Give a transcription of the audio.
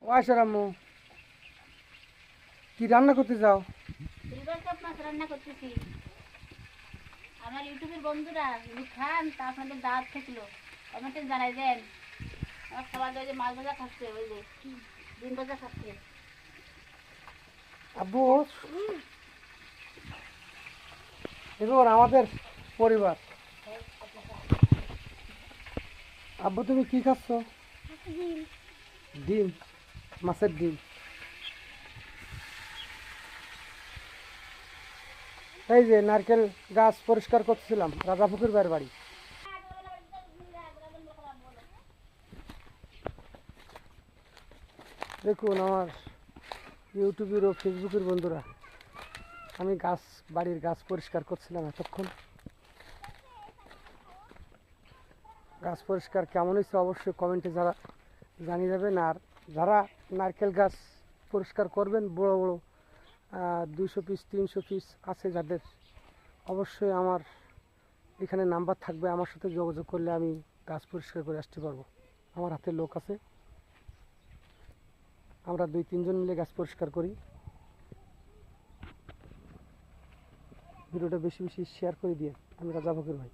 ও আয়সার আম্মু, কি রান্না করতে যাও? সিলভার কাপ মাছ রান্না করতেছি। আমার ইউটিউবের বন্ধুরা যদি খান তা আপনাদের দাওয়াত থাকলো, কমেন্টে জানাই দেন। আমার খাবার দাওয়া যে মাছ ভাজা খাচ্ছে, ওই যে ডিম ভাজা খাচ্ছে। আব্বু, দেখুন আমাদের পরিবার। আব্বু তুমি কি খাচ্ছ? ডিম, মাছের ডিম। এই যে নারকেল গাছ পরিষ্কার করতেছিলাম, রাজাপুকুর ভাইয়ের বাড়ি। দেখুন আমার ইউটিউবের ও ফেসবুকের বন্ধুরা, আমি বাড়ির গাছ পরিষ্কার করছিলাম এতক্ষণ। গাছ পরিষ্কার কেমন হয়েছে অবশ্যই কমেন্টে জানিয়ে যাবেন। আর যারা নারকেল গাছ পরিষ্কার করবেন, বড় বড় 200 পিস 300 পিস আছে যাদের, অবশ্যই আমার এখানে নাম্বার থাকবে, আমার সাথে যোগাযোগ করলে আমি গাছ পরিষ্কার করে আসতে পারবো। আমার হাতে লোক আছে, আমরা 2-3 জন মিলে গাছ পরিষ্কার করি। ভিডিওটা বেশি বেশি শেয়ার করে দিয়ে, আমি রাজা ফকির ভাই।